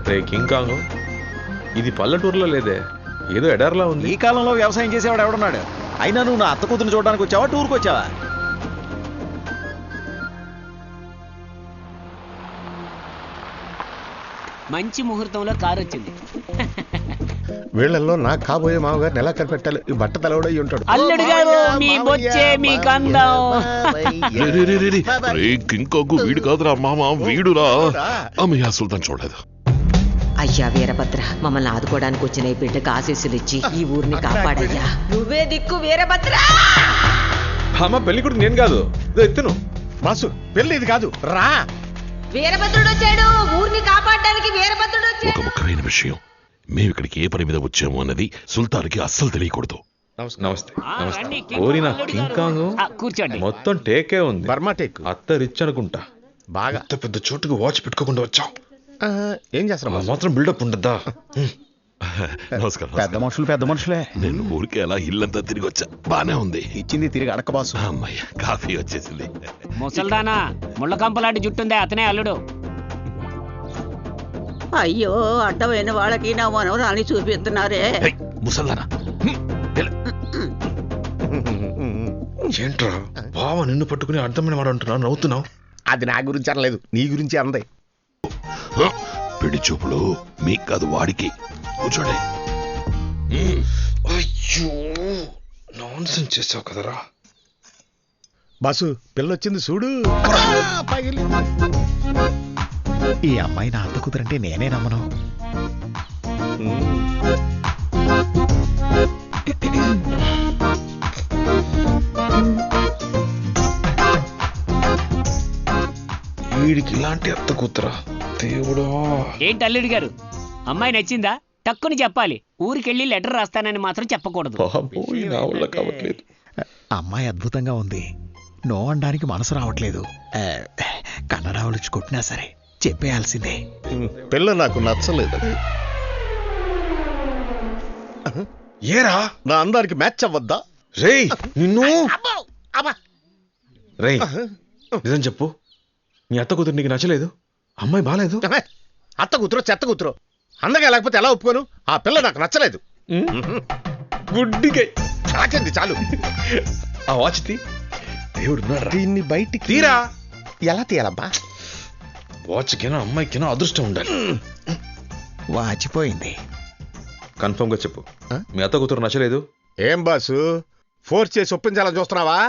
రే king Kong, ఇది పల్లెటూరులో లేదే, ఏదో ఎడార్లా ఉంది. ఈ కాలంలో వ్యవసాయం చేసేవాడు ఎవడున్నాడు? అయినా నువ్వు నా అత్త కూతురు చూడడానికి వచ్చావా, టూర్కి వచ్చావా? మంచి ముహూర్తంలో కారు వచ్చింది. వీళ్ళల్లో నా కాబోయే మామగారిని ఎలా కనిపెట్టాలి? ఈ బట్ట తలవడై ఉంటాడు. అల్లుడు గారు, మీ బొచ్చే మీ కందం. కింగ్ కాంగ్ వీడు కాదురా మామ, వీడురా. అమ్మయ్య సుల్తాన్ చూడలేదు. అయ్యా వీరభద్ర, మమ్మల్ని ఆదుకోవడానికి వచ్చిన ఈ బిడ్డకు ఆశీస్సులు ఇచ్చి ఈ ఊరిని కాపాడయ్యా. నువ్వే దిక్కు వీరభద్ర. అమ్మ పెళ్లి కూడా నేను కాదు, ఎత్తును బాసు పెళ్లి ఇది కాదు, రా. వీరభద్రుడు వచ్చాడు, ఊరిని కాపాడడానికి వీరభద్రుడు ఒక వచ్చాడు. ముఖ్యమైన విషయం, మేము ఇక్కడికి ఏ పని మీద వచ్చాము అన్నది సుల్తాన్కి అస్సలు తెలియకూడదు. నమస్తే. రండి, ఓరి నా అల్లుడు కింగ్ గారు. కాంగ్, కూర్చోండి. మొత్తం టేకే ఉంది. బర్మా టేక్ అత్త రిచ్ అనుకుంటా. బాగా. అంత పెద్ద చోటుకు వాచ్ పెట్టుకోకుండా వచ్చావు, ఏం చేస్తాం మాత్రం బిల్డప్ ఉండద్దా? నమస్కారం. పెద్ద మనుషులే. నేను ఊరికే అలా ఇల్లంతా తిరిగి వచ్చా, బానే ఉంది. ఇచ్చింది తిరిగి అడక్క బాసు. అమ్మయ్య కాఫీ వచ్చేసింది. ముసల్దానా, ముళ్ళ కంపలాంటి జుట్టుందే, అతనే అల్లుడు. అయ్యో, అడ్డమైన వాళ్ళకి నా మనవరాన్ని చూపిస్తున్నారే. ముసల్దానా ఏంట్రా బావ నిన్ను పట్టుకుని అర్థమైన వాడు అంటున్నావు, నవ్వుతున్నావు? అది నా గురించి అనలేదు, నీ గురించి అంది. పెళ్లి చూపులు మీకు కాదు వాడికి. కూర్చోండి. అయ్యో నాన్సెన్స్ చేసావు కదరా. బాసు పిల్లొచ్చింది చూడు. ఈ అమ్మాయి నా అత్త కూతురంటే నేనే నమ్మను. వీడికి ఇలాంటి అత్త కూతురా దేవుడా. ఏంటి అల్లుడు గారు, అమ్మాయి నచ్చిందా? టక్కుని చెప్పాలి. ఊరికెళ్ళి లెటర్ రాస్తానని మాత్రం చెప్పకూడదు. బాబోయ్, నా వల్ల కావట్లేదు. అమ్మాయి అద్భుతంగా ఉంది, నో అనడానికి మనసు రావట్లేదు. కన్నడ వాళ్ళు కొట్టినా సరే చెప్పేయాల్సిందే. పిల్ల నాకు నచ్చలేదు. ఏరా నా అందానికి మ్యాచ్ అవ్వద్దా? రేయ్ నిన్ను. రేయ్ నిజం చెప్పు, నీ అత్త కూతురు నీకు నచ్చలేదు? అమ్మాయి బాలేదు? అత్త కూతురు చెత్త కూతురు, అందగా లేకపోతే ఎలా ఒప్పుకోను? ఆ పిల్ల నాకు నచ్చలేదు. గుడ్డికై చాచింది చాలు. ఆ వాచ్ తీ. దేవుడు దీన్ని బయటికి తీరా. ఎలా తీయాలబ్బా? వాచ్కినా అమ్మాయికినా అదృష్టం ఉండాలి. వాచిపోయింది. కన్ఫర్మ్ గా చెప్పు, మీ అత్త కూతురు నచ్చలేదు? ఏం బాసు ఫోర్స్ చేసి ఒప్పించాలని చూస్తున్నావా?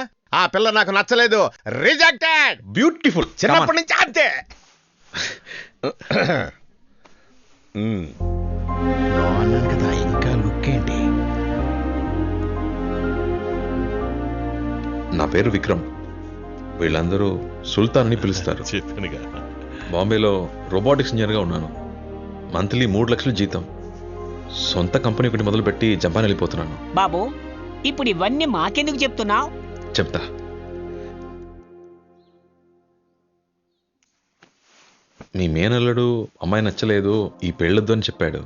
ఆ పిల్ల నాకు నచ్చలేదు, రిజెక్టెడ్. బ్యూటిఫుల్. చిన్నప్పటి నుంచి అంతే. నో అన్నాను కదా, ఇంకా లుక్ ఏంటి? నా పేరు విక్రమ్, వీళ్ళందరూ సుల్తాన్ అని పిలుస్తారు. చెప్పానుగా. బాంబేలో రోబోటిక్స్ ఇంజనీర్గా ఉన్నాను. మంత్లీ 3 లక్షలు జీతం. సొంత కంపెనీ ఒకటి మొదలుపెట్టి జపాన్ వెళ్ళిపోతున్నాను. బాబు, ఇప్పుడు ఇవన్నీ మాకెందుకు చెప్తున్నావు? చెప్తా. మీ మేనల్లుడు అమ్మాయి నచ్చలేదు, ఈ పెళ్ళొద్దు అని చెప్పాడు.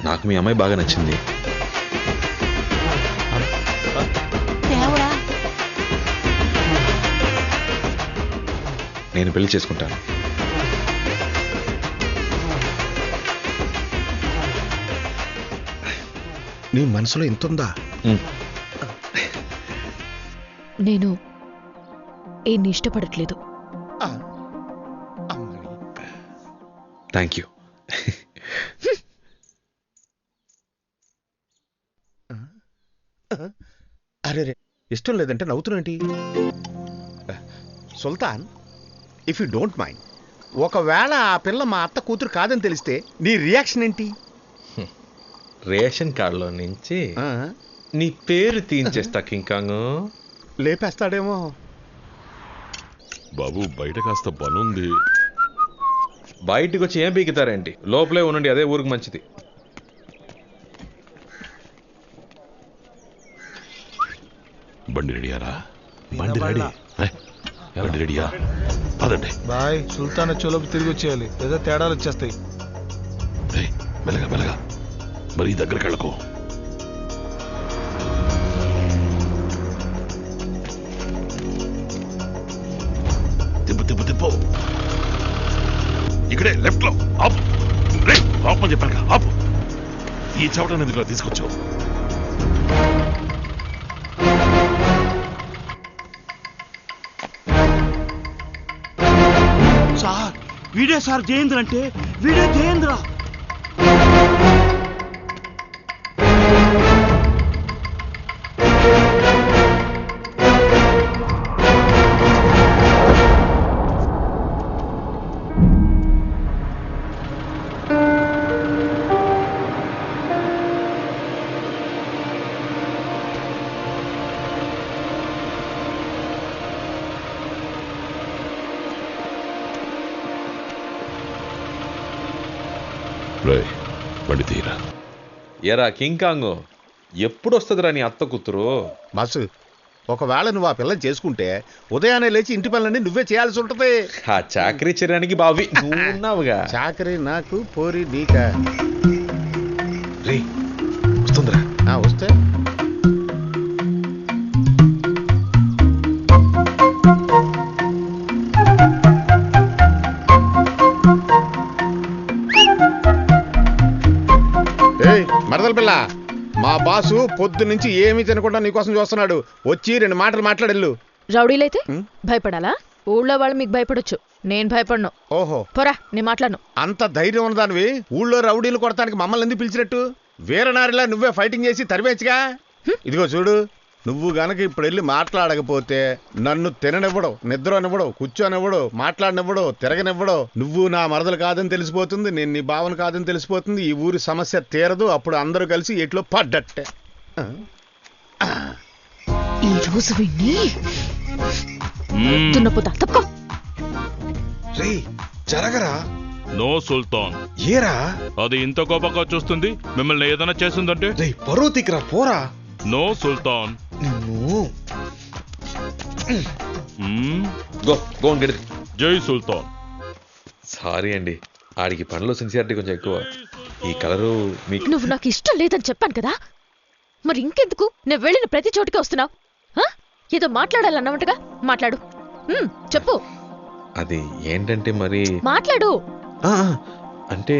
నాకు మీ అమ్మాయి బాగా నచ్చింది. నేను పెళ్లి చేసుకుంటాను. నీ మనసులో ఇంతుందా? నేను ఏన్ని ఇష్టపడట్లేదు. Thank you. అరే రే, ఇష్టం లేదంటే నవ్వుతున్నటి? సుల్తాన్, ఇఫ్ యూ డోంట్ మైండ్, ఒకవేళ ఆ పిల్ల మా అత్త కూతురు కాదని తెలిస్తే నీ రియాక్షన్ ఏంటి? రేషన్ కార్డులో నుంచి నీ పేరు తీయించేస్తా కింగ్ కాంగ్. లేపేస్తాడేమో. బాబు బయట కాస్త పనుంది. బయటికి వచ్చి ఏం పీకుతారేంటి? లోపలే ఉండండి, అదే ఊరికి మంచిది. బండి రెడీయారా? బండి రెడీ. బండి రెడీయా? పదండి. బాయ్, సుల్తాన్ వచ్చేలోపు తిరిగి వచ్చేయాలి, లేదా తేడాలు వచ్చేస్తాయి. మెల్లగా మెల్లగా, మరీ దగ్గరికి వెళ్ళకు. ఆపు. ఇక్కడే లెఫ్ట్ లో ఆపు. రే ఆపమని చెప్పాను కదా, ఆపు. ఈ చవట ఎందుకు తీసుకొచ్చావు? సార్ వీడే సార్ జయేంద్ర అంటే, వీడే జయేంద్ర. రే బండి తీరా. ఎరా కింకాంగ్, ఎప్పుడు వస్తుందిరా నీ అత్త కూతురు? బస్సు ఒకవేళ నువ్వు ఆ పిల్లని చేసుకుంటే ఉదయాన్నే లేచి ఇంటి పనులన్నీ నువ్వే చేయాల్సి ఉంటది. ఆ చాకరీ చేయడానికి బావి నువ్వు ఉన్నావుగా. చాకరీ నాకు, పోరి నీకా. రే వస్తుందిరా. వస్తే మరదల పిల్ల, మా బాసు పొద్దు నుంచి ఏమీ తినకుండా నీకోసం చూస్తున్నాడు. వచ్చి 2 మాటలు మాట్లాడెళ్ళు. రౌడీలైతే భయపడాలా? ఊళ్ళో వాళ్ళు మీకు భయపడొచ్చు, నేను భయపడను. ఓహో, పోరా, నేను మాట్లాడను. అంత ధైర్యం ఉన్నదానివి ఊళ్ళో రౌడీలు కొడతానికి మమ్మల్ని ఎందుకు పిలిచినట్టు? వీరనారిలా నువ్వే ఫైటింగ్ చేసి తరివేచ్చుగా. ఇదిగో చూడు, నువ్వు గనక ఇప్పుడు వెళ్ళి మాట్లాడకపోతే నన్ను తిననివ్వడం, నిద్రనివ్వడం, కూర్చోనివ్వడం, మాట్లాడనివ్వడం, తిరగనివ్వడం. నువ్వు నా మరదలు కాదని తెలిసిపోతుంది, నేను నీ భావన కాదని తెలిసిపోతుంది. ఈ ఊరి సమస్య తీరదు. అప్పుడు అందరూ కలిసి ఎట్లో పడ్డట్టే. ఈ రోజు విని దున్నపోతా తప్పుకో. రే జరగరా. నో సుల్తాన్. ఏరా అది ఇంత కోపంగా చూస్తుంది. మిమ్మల్ని ఏదైనా చేసిందంటే రే పరువు తిక్కరా, పోరా. నో సుల్తాన్. నిన్ను మ్మ్. Go get. జై సుల్తాన్. సారీ అండి, ఆడికి పనిలో సిన్సియారిటీ కొంచెం ఎక్కువ. ఈ కలరు మీకు నువ్వు నాకు ఇష్టం లేదని చెప్పాను కదా, మరి ఇంకెందుకు నేను వెళ్ళిన ప్రతి చోటికి వస్తున్నావు? ఏదో మాట్లాడాలన్నమాటగా మాట్లాడు. చెప్పు. అది ఏంటంటే మరి మాట్లాడు. అంటే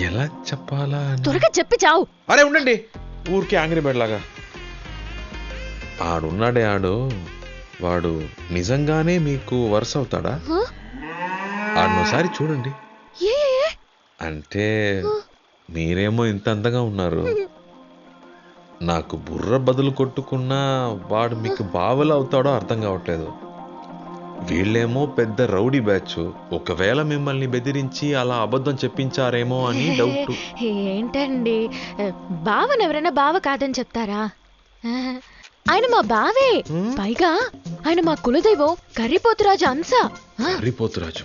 ఎలా చెప్పాలా అని. త్వరగా చెప్పి చావు. అరే ఉండండి, ఊరికి యాంగ్రీ బర్డ్ లాగా. ఆడున్నాడే వాడు నిజంగానే మీకు వరుస అవుతాడా? ఆడనోసారి చూడండి. అంటే మీరేమో ఇంత అందంగా ఉన్నారు, నాకు బుర్ర బదులు కొట్టుకున్నా వాడు మీకు బావలు అవుతాడో అర్థం కావట్లేదు. వీళ్ళేమో పెద్ద రౌడీ బ్యాచ్. ఒకవేళ మిమ్మల్ని బెదిరించి అలా అబద్ధం చెప్పించారేమో అని డౌట్. ఏంటండి, బావను ఎవరైనా బావ కాదని చెప్తారా? ఆయన మా బావే. పైగా ఆయన మా కులదైవం కర్రీపోతురాజు అంశ. కర్రీపోతురాజు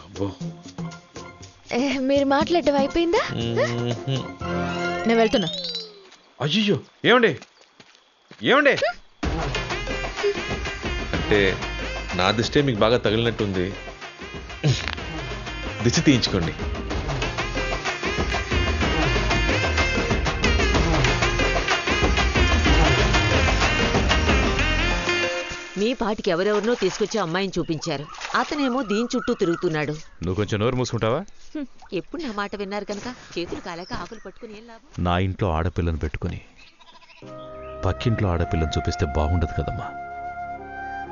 మీరు మాట్లాడటం అయిపోయిందా? నేను వెళ్తున్నా. అయ్యో ఏమండి ఏమండి, అంటే నా దిష్టే మీకు బాగా తగిలినట్టుంది. దిష్టి తీయించుకోండి. మీ పాటికి ఎవరెవరినో తీసుకొచ్చి అమ్మాయిని చూపించారు. అతనేమో దీని చుట్టూ తిరుగుతున్నాడు. నువ్వు కొంచెం నోరు మూసుకుంటావా? ఎప్పుడు నా మాట విన్నారు కనుక చేతులు కాలేక ఆకులు పట్టుకుని ఏం లాభం? నా ఇంట్లో ఆడపిల్లను పెట్టుకుని పక్కింట్లో ఆడపిల్లని చూపిస్తే బాగుండదు కదమ్మా.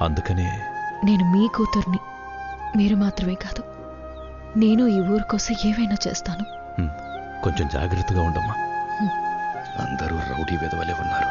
అందుకనే నేను మీ కూతుర్ని. మీరు మాత్రమే కాదు, నేను ఈ ఊరు కోసం ఏవైనా చేస్తాను. కొంచెం జాగ్రత్తగా ఉండమ్మా. అందరూ రౌడీ వెధవలే ఉన్నారు.